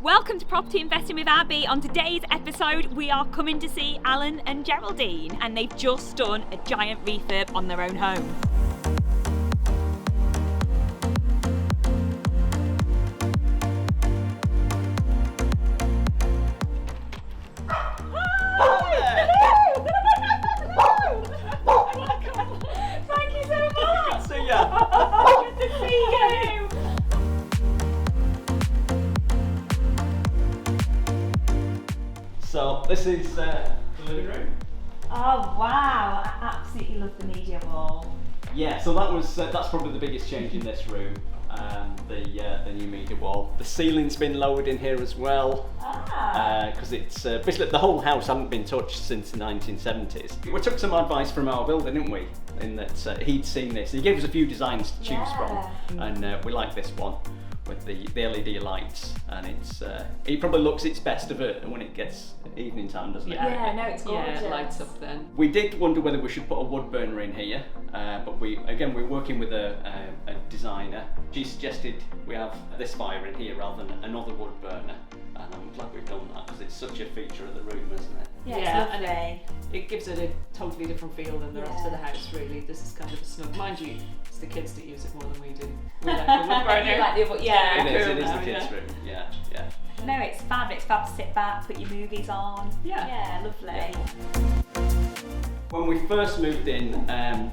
Welcome to Property Investing with Abby. On today's episode, we are coming to see Alan and Geraldine, and they've just done a giant refurb on their own home. Thank you so much. Good to see ya. Good to see you. So this is the living room. Oh wow, I absolutely love the media wall. Yeah, so that's probably the biggest change in this room. The new media wall. The ceiling's been lowered in here as well. Because it's basically the whole house hadn't been touched since the 1970s. We took some advice from our builder, didn't we? In that he'd seen this. He gave us a few designs to choose from, and we like this one with the LED lights, and it probably looks its best of it when it gets evening time, doesn't it? Yeah, no, it's gorgeous. Yeah, it lights up then. We did wonder whether we should put a wood burner in here, but we're working with a designer. She suggested we have this fire in here rather than another wood burner, and I'm glad we've done that because it's such a feature of the room, isn't it? Yeah, Yeah, it's lovely. It gives it a totally different feel than the rest of the house, really. This is kind of a snug. Mind you, it's the kids that use it more than we do. We like the wood burner. You like the wood, yeah. It is now, the kids' yeah. room. Yeah. No, it's fab. It's fab to sit back, put your movies on. Yeah. Lovely. When we first moved in,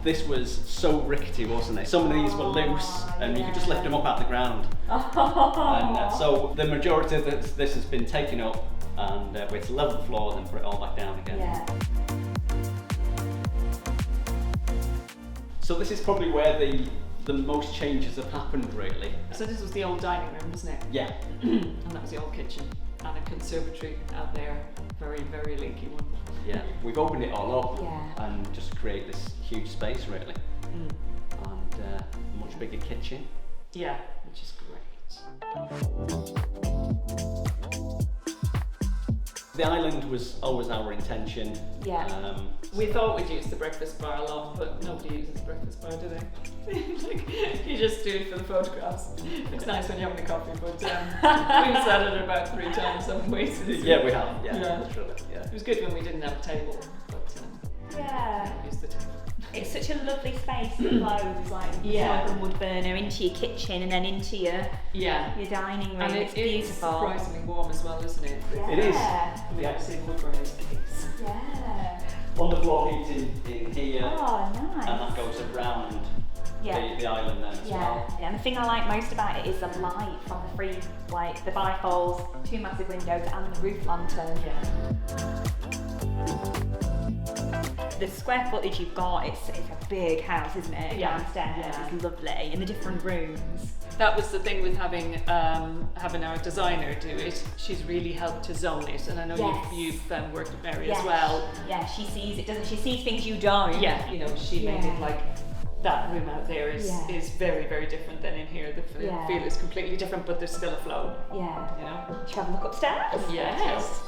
this was so rickety, wasn't it? Some of these were loose, and you could just lift them up out the ground. And so the majority of this has been taken up, and we had to level the floor and then put it all back down again. Yeah. So this is probably where the most changes have happened, really. So this was the old dining room, wasn't it? Yeah. And that was the old kitchen and a conservatory out there. Very, very leaky one. Yeah. We've opened it all up Yeah. and just create this huge space, really. And a much bigger kitchen. Yeah, which is great. The island was always our intention. Yeah. We thought we'd use the breakfast bar a lot, but nobody uses the breakfast bar, do they? Like, you just do it for the photographs. It's nice when you're having a coffee, but we've said it about 3 times, haven't we? Yeah, we have. Yeah. Yeah. Literally, yeah. It was good when we didn't have a table, but Yeah. we used the table. It's such a lovely space that flows like Yeah. from wood burner into your kitchen and then into your dining room. And it's it's beautiful. surprisingly warm as well, isn't it? Yeah. It is. We have seen wood burners case. Yeah. On the floor heating in here, Oh, nice. and that goes around the island then as well. Yeah, and the thing I like most about it is the light from the three, like the bifolds, 2 massive windows, and the roof lantern. The square footage you've got, it's a big house, isn't it? Yeah. Downstairs, Yeah. it's lovely, and the different rooms. That was the thing with having our designer do it. She's really helped to zone it, and I know Yes. you've worked with Mary Yes. as well. Yeah, she sees it, doesn't she? Sees things you don't. Yeah, you know, she made Yeah. it like that room out there is very, very different than in here. The feel is completely different, but there's still a flow. Yeah. You know. Shall we have a look upstairs? Yes.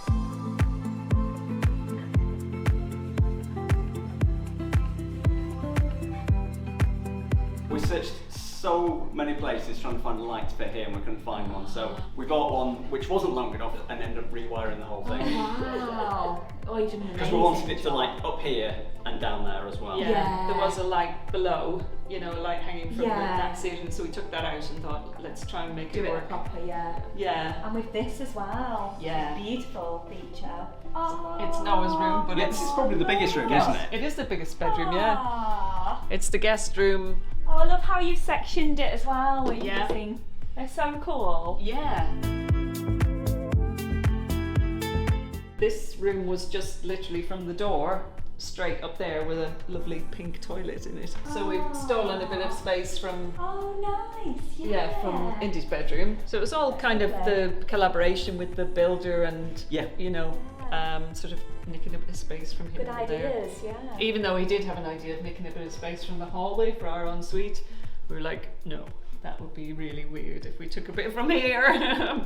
We searched so many places trying to find a light to fit here, and we couldn't find one. So we got one which wasn't long enough, and ended up rewiring the whole thing. Wow. Oh, you did an Because we wanted it to light up here and down there as well. Yeah. There was a light below, you know, a light hanging from Yeah. that ceiling, so we took that out and thought, let's try and make Do it it work. proper, yeah. Yeah. And with this as well. Yeah. Beautiful feature. Oh. It's Noah's room, but Yeah, it's it's probably the biggest room, isn't it? It is the biggest bedroom, yeah. Ah. It's the guest room. Oh, I love how you've sectioned it as well. With Yeah. using. They're so cool. Yeah. This room was just literally from the door straight up there with a lovely pink toilet in it. So we've stolen a bit of space from Oh, nice. Yeah. from Indy's bedroom. So it was all kind of the collaboration with the builder and you know, sort of nicking a bit of space from him Good over there. ideas, yeah. Even though he did have an idea of nicking a bit of space from the hallway for our ensuite, we were like, no, that would be really weird if we took a bit from here.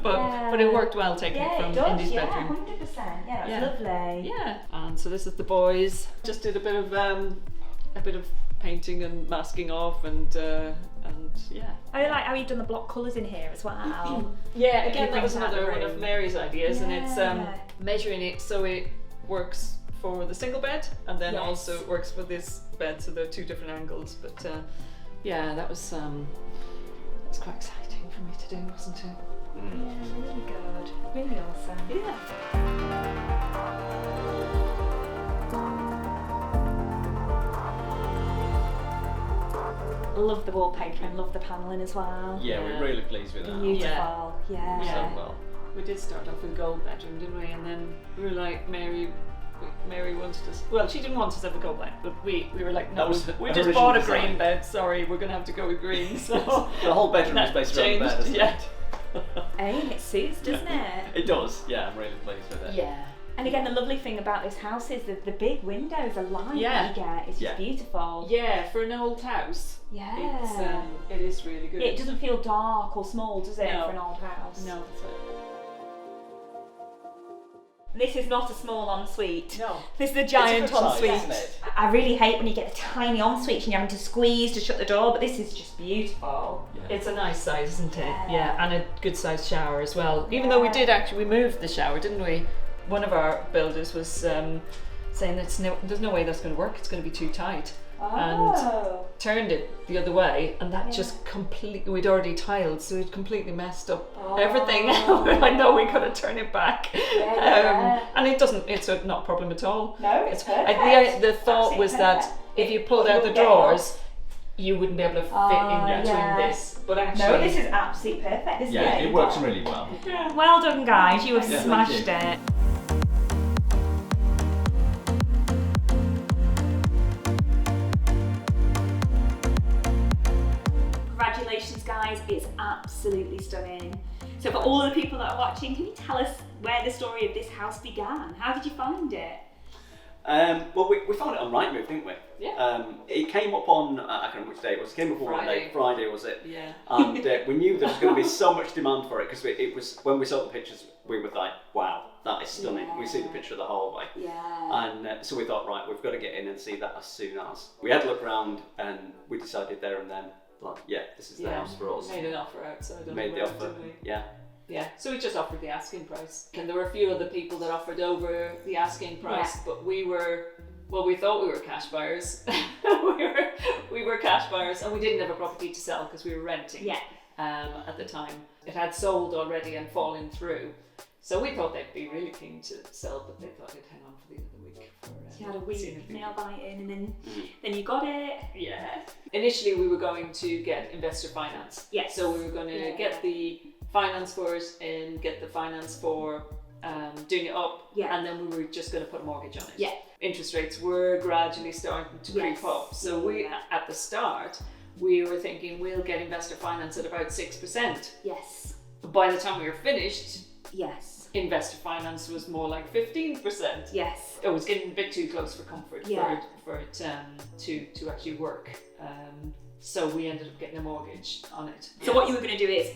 but it worked well taking it from Indy's bedroom. 100%. Yeah, that's lovely. Yeah. And so this is the boys. Just did a bit of painting and masking off and yeah. I like how you've done the block colours in here as well. Yeah, It again, that was brings out the another one of room. Mary's ideas, and it's Yeah. measuring it so it works for the single bed, and then Yes. also it works for this bed, so they're 2 different angles. But yeah, that was quite exciting for me to do, wasn't it? Yeah, really good. Really awesome. Yeah. Love the wallpaper and love the panelling as well. Yeah, we're really pleased with that. Beautiful. Yeah. So well. We did start off with a gold bedroom, didn't we? And then we were like, Mary wanted us. Well, she didn't want us to have a gold bed, but we were like, no, That was we her just original bought a design. green bed. Sorry, we're gonna have to go with green. So The whole bedroom is that based around the bed, changed, isn't yeah. it? Hey, it suits, doesn't it? It does, yeah, I'm really pleased with it. Yeah. And again, the lovely thing about this house is that the big windows, the light Yeah. that you get, it's just Yeah. beautiful. Yeah, for an old house, Yeah. it is really good. It doesn't feel dark or small, does it, No. for an old house? No. This is not a small ensuite. No. This is a It's a giant good size, ensuite. isn't it? I really hate when you get a tiny ensuite and you're having to squeeze to shut the door, but this is just beautiful. Yeah. It's a nice size, isn't it? Yeah. Yeah, and a good sized shower as well. Even though we did we moved the shower, didn't we? One of our builders was saying there's no way that's going to work. It's going to be too tight. Oh. Turned it the other way, and that just completely, we'd already tiled, so it completely messed up everything. I know we got to turn it back. Yeah. And it's not a problem at all. No, it's perfect. The thought Absolutely was that perfect. if you pulled out the won't get drawers, you wouldn't be able to fit in between yeah. this. But actually, No, this is absolutely perfect, isn't Yeah, it? it works really well. Well done, guys. You have Yeah, smashed thank it. Congratulations, guys. It's absolutely stunning. So for all of the people that are watching, can you tell us where the story of this house began? How did you find it? Well, we found it on Rightmove, didn't we? Yeah. It came up on, I can't remember which day it was, it came up on one day, Friday was it? Yeah. And we knew there was going to be so much demand for it because it was, when we saw the pictures, we were like, wow, that is stunning. We see the picture of the hallway. Yeah. And so we thought, right, we've got to get in and see that as soon as. We had a look around and we decided there and then, like, yeah, this is the house for us. Made an offer outside. Made the offer, yeah. Yeah, so we just offered the asking price. And there were a few other people that offered over the asking price, but we thought we were cash buyers. we were cash buyers, and we didn't have a property to sell because we were renting. Yeah. At the time, it had sold already and fallen through. So we thought they'd be really keen to sell, but they thought they'd hang on for the other week. You had a seeing week if- nail biting, and then you got it. Yeah. Initially, we were going to get investor finance. Yes. So we were going to get the finance for it and get the finance for doing it up. Yeah. And then we were just going to put a mortgage on it. Yeah. Interest rates were gradually starting to creep up. So we, at the start, we were thinking we'll get investor finance at about 6%. Yes. By the time we were finished, Yes. investor finance was more like 15%. Yes. It was getting a bit too close for comfort Yeah. for it to actually work. So we ended up getting a mortgage on it. So what you were going to do is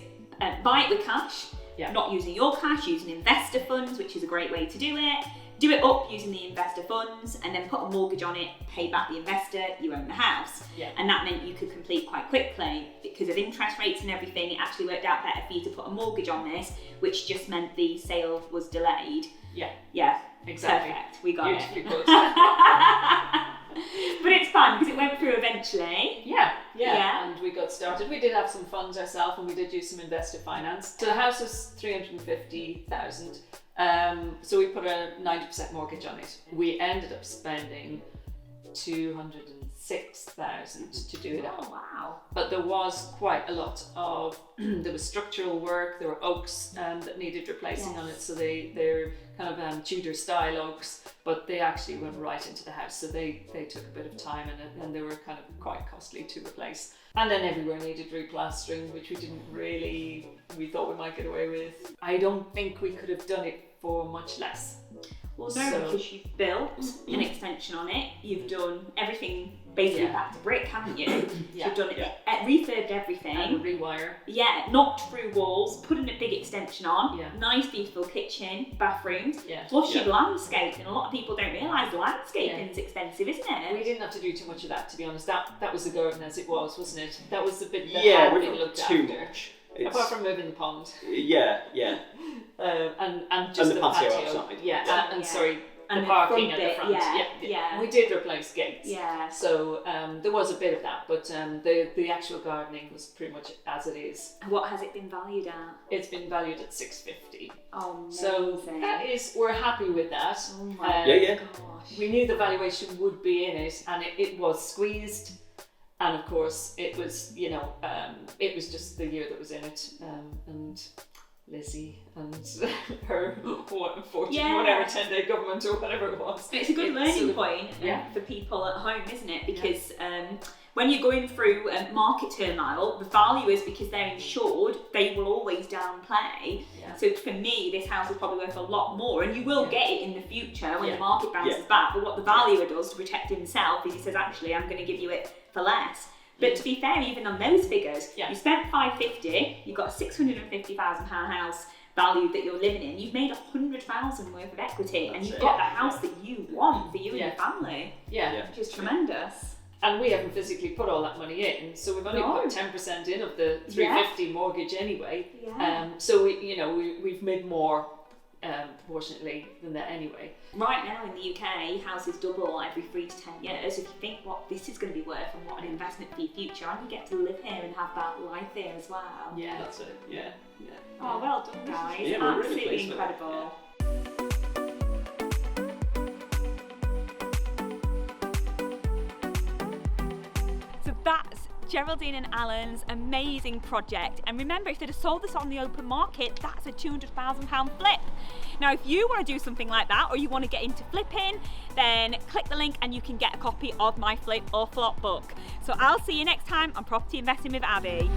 buy it with cash, Yeah. not using your cash, using investor funds, which is a great way to do it. Do it up using the investor funds and then put a mortgage on it, pay back the investor, you own the house. Yeah. And that meant you could complete quite quickly. Because of interest rates and everything, it actually worked out better for you to put a mortgage on this, which just meant the sale was delayed. Yeah. Yeah, Exactly. perfect, we got Beautifully it. put. But it's fun because it went through eventually. Yeah. And we got started. We did have some funds ourselves, and we did use some investor finance. So the house was 350,000. So we put a 90% mortgage on it. We ended up spending 206,000 to do it up. Oh, wow. But there was quite a lot of there was structural work. There were oaks that needed replacing on it. So they're kind of Tudor style oaks, but they actually went right into the house. So they took a bit of time and they were kind of quite costly to replace. And then everywhere needed replastering, which we thought we might get away with. I don't think we could have done it for much less. Well, no, So- because you've built an extension on it. You've done everything basically Yeah. back to brick, haven't you? Yeah. You've done it, Yeah. refurbed everything. And rewire. Yeah, knocked through walls, put in a big extension on. Yeah. Nice, beautiful kitchen, bathrooms. Yeah. Plus, Yeah. you've landscaped, and a lot of people don't realise landscaping's expensive, isn't We it? didn't have to do too much of that, to be honest. That was the garden as it was, wasn't it? That was the bit that Yeah, had we been didn't looked too after. much. It's, Apart from moving the pond. yeah, yeah. And just the patio outside. Yeah, Yeah. and Yeah. sorry, And the the parking front at the bit, front. yeah. We did replace gates. Yeah. So there was a bit of that, but the actual gardening was pretty much as it is. What has it been valued at? It's been valued at $650. Oh, So amazing. that is, we're happy with that. Oh my Yeah, yeah. gosh. We knew the valuation would be in it, and it was squeezed. And of course, it was, it was just the year that was in it, and Lizzie and her fortune, Yeah. whatever 10-day government or whatever it was. It's a good learning sort of- point yeah. for people at home, isn't it? Because when you're going through market turmoil, the valuers, because they're insured, they will always downplay. Yeah. So for me, this house is probably worth a lot more, and you will Yeah. get it in the future when Yeah. the market bounces Yeah. back. But what the valuer does to protect himself is he says, actually, I'm going to give you it for less. But to be fair, even on those figures, Yeah. you spent $550, you've got a £650,000 house valued that you're living in, you've made $100,000 worth of equity, and That's you've it. got the house that you want for you and Yeah. your family, Yeah. Yeah. which is tremendous. And we haven't physically put all that money in, so we've only No. put 10% in of the $350 mortgage anyway. Yeah. So we've made more proportionately than that anyway. Right now in the UK, houses double every 3 to 10 years. If you think what this is going to be worth and what an investment for your future, and you get to live here and have that life here as well. Yeah. That's it. Yeah, yeah. Oh, well done, guys. Yeah, we're really Absolutely pleased with it, incredible. So that's Geraldine and Alan's amazing project. And remember, if they'd have sold this on the open market, that's a £200,000 flip. Now, if you want to do something like that, or you want to get into flipping, then click the link and you can get a copy of my Flip or Flop book. So I'll see you next time on Property Investing with Abby.